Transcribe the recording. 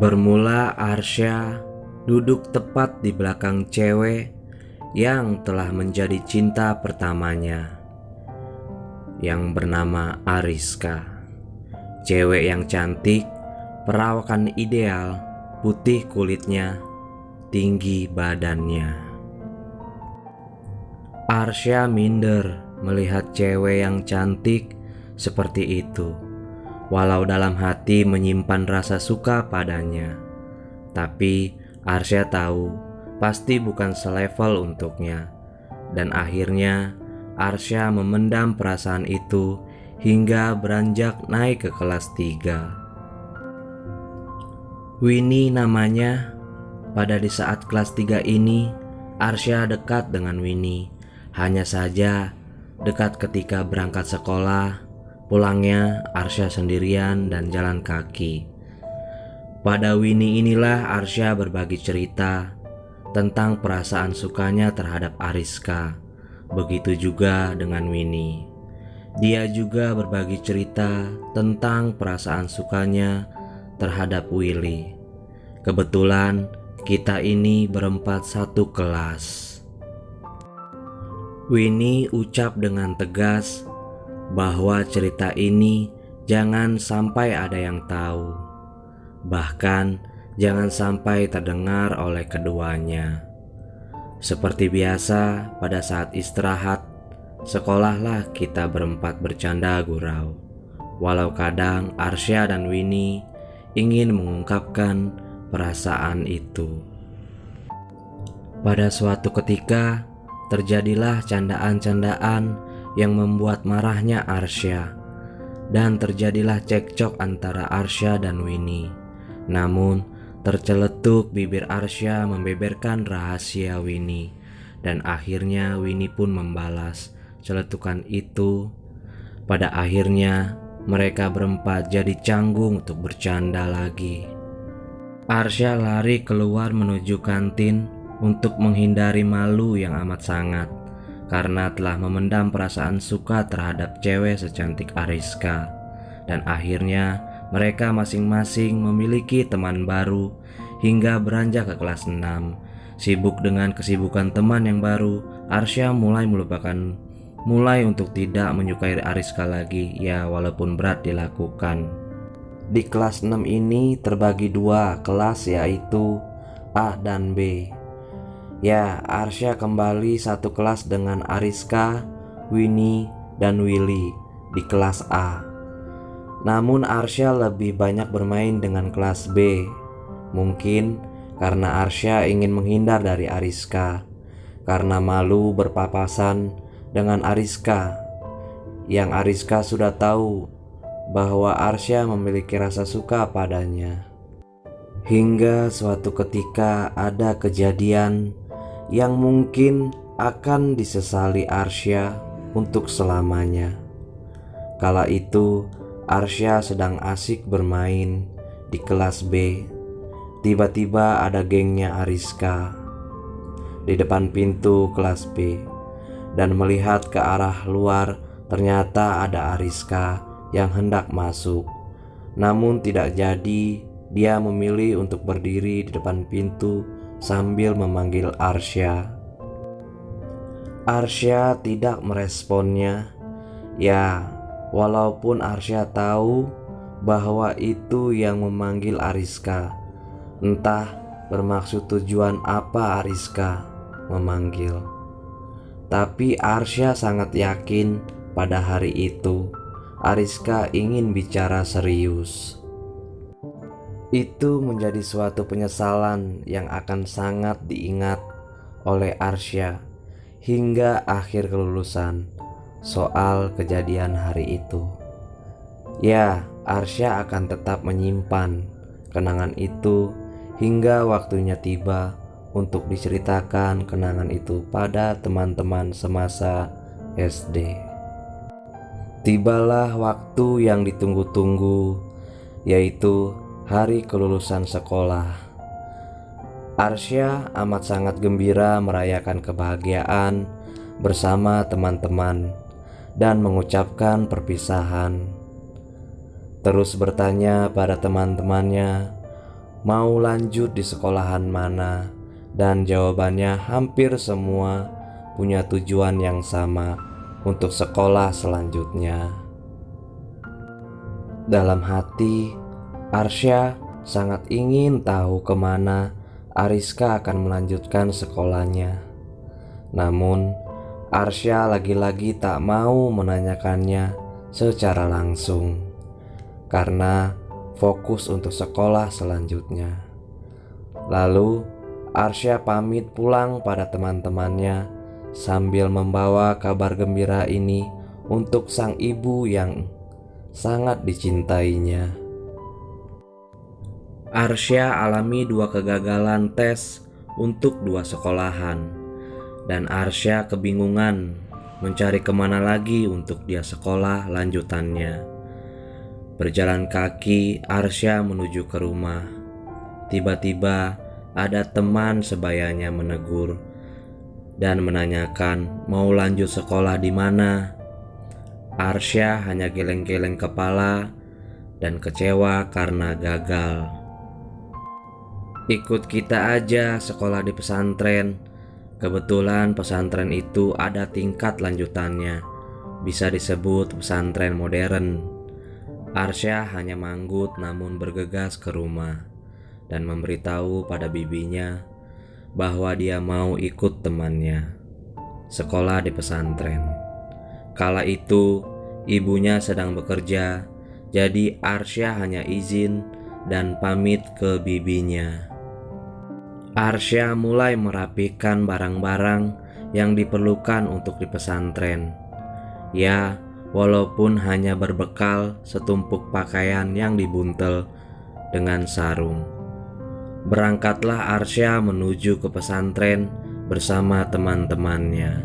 Bermula Arsya duduk tepat di belakang cewek yang telah menjadi cinta pertamanya, yang bernama Ariska. Cewek yang cantik, perawakan ideal, putih kulitnya, tinggi badannya. Arsya minder melihat cewek yang cantik seperti itu, walau dalam hati menyimpan rasa suka padanya. Tapi Arsya tahu pasti bukan selevel untuknya, dan akhirnya Arsya memendam perasaan itu hingga beranjak naik ke kelas 3. Winnie namanya. Pada di saat kelas 3 ini, Arsya dekat dengan Winnie. Hanya saja dekat ketika berangkat sekolah. Pulangnya Arsya sendirian dan jalan kaki. Pada Winnie inilah Arsya berbagi cerita tentang perasaan sukanya terhadap Ariska. Begitu juga dengan Winnie. Dia juga berbagi cerita tentang perasaan sukanya terhadap Willy. Kebetulan kita ini berempat satu kelas. Winnie ucap dengan tegas bahwa cerita ini jangan sampai ada yang tahu. Bahkan jangan sampai terdengar oleh keduanya. Seperti biasa pada saat istirahat, sekolahlah kita berempat bercanda gurau. Walau kadang Arsya dan Winnie ingin mengungkapkan perasaan itu. Pada suatu ketika terjadilah candaan-candaan yang membuat marahnya Arsya, dan terjadilah cekcok antara Arsya dan Winnie. Namun terceletuk bibir Arsya membeberkan rahasia Winnie, dan akhirnya Winnie pun membalas celetukan itu. Pada akhirnya mereka berempat jadi canggung untuk bercanda lagi. Arsya lari keluar menuju kantin untuk menghindari malu yang amat sangat, karena telah memendam perasaan suka terhadap cewek secantik Ariska. Dan akhirnya mereka masing-masing memiliki teman baru hingga beranjak ke kelas 6. Sibuk dengan kesibukan teman yang baru, Arsya mulai untuk tidak menyukai Ariska lagi, ya walaupun berat dilakukan. Di kelas 6 ini terbagi dua kelas, yaitu A dan B. Ya, Arsya kembali satu kelas dengan Ariska, Winnie, dan Willy di kelas A. Namun Arsya lebih banyak bermain dengan kelas B. Mungkin karena Arsya ingin menghindar dari Ariska, karena malu berpapasan dengan Ariska, yang Ariska sudah tahu bahwa Arsya memiliki rasa suka padanya. Hingga suatu ketika ada kejadian yang mungkin akan disesali Arsya untuk selamanya. Kala itu Arsya sedang asik bermain di kelas B. Tiba-tiba ada gengnya Ariska di depan pintu kelas B, dan melihat ke arah luar ternyata ada Ariska yang hendak masuk. Namun tidak jadi, dia memilih untuk berdiri di depan pintu sambil memanggil Arsya. Arsya tidak meresponnya. Ya, walaupun Arsya tahu bahwa itu yang memanggil Ariska. Entah bermaksud tujuan apa Ariska memanggil. Tapi Arsya sangat yakin pada hari itu Ariska ingin bicara serius. Itu menjadi suatu penyesalan yang akan sangat diingat oleh Arsya hingga akhir kelulusan soal kejadian hari itu. Ya, Arsya akan tetap menyimpan kenangan itu hingga waktunya tiba untuk diceritakan kenangan itu pada teman-teman semasa SD. Tibalah waktu yang ditunggu-tunggu, yaitu hari kelulusan sekolah. Arsya amat sangat gembira merayakan kebahagiaan bersama teman-teman dan mengucapkan perpisahan. Terus bertanya pada teman-temannya mau lanjut di sekolahan mana, dan jawabannya hampir semua punya tujuan yang sama untuk sekolah selanjutnya. Dalam hati, Arsya sangat ingin tahu kemana Ariska akan melanjutkan sekolahnya. Namun, Arsya lagi-lagi tak mau menanyakannya secara langsung karena fokus untuk sekolah selanjutnya. Lalu, Arsya pamit pulang pada teman-temannya sambil membawa kabar gembira ini untuk sang ibu yang sangat dicintainya. Arsya alami 2 kegagalan tes untuk 2 sekolahan, dan Arsya kebingungan mencari kemana lagi untuk dia sekolah lanjutannya. Berjalan kaki, Arsya menuju ke rumah. Tiba-tiba ada teman sebayanya menegur dan menanyakan mau lanjut sekolah di mana. Arsya hanya geleng-geleng kepala dan kecewa karena gagal. Ikut kita aja sekolah di pesantren. Kebetulan pesantren itu ada tingkat lanjutannya, bisa disebut pesantren modern. Arsya hanya manggut namun bergegas ke rumah dan memberitahu pada bibinya bahwa dia mau ikut temannya sekolah di pesantren. Kala itu ibunya sedang bekerja, jadi Arsya hanya izin dan pamit ke bibinya. Arsya mulai merapikan barang-barang yang diperlukan untuk di pesantren. Ya, walaupun hanya berbekal setumpuk pakaian yang dibuntel dengan sarung. Berangkatlah Arsya menuju ke pesantren bersama teman-temannya.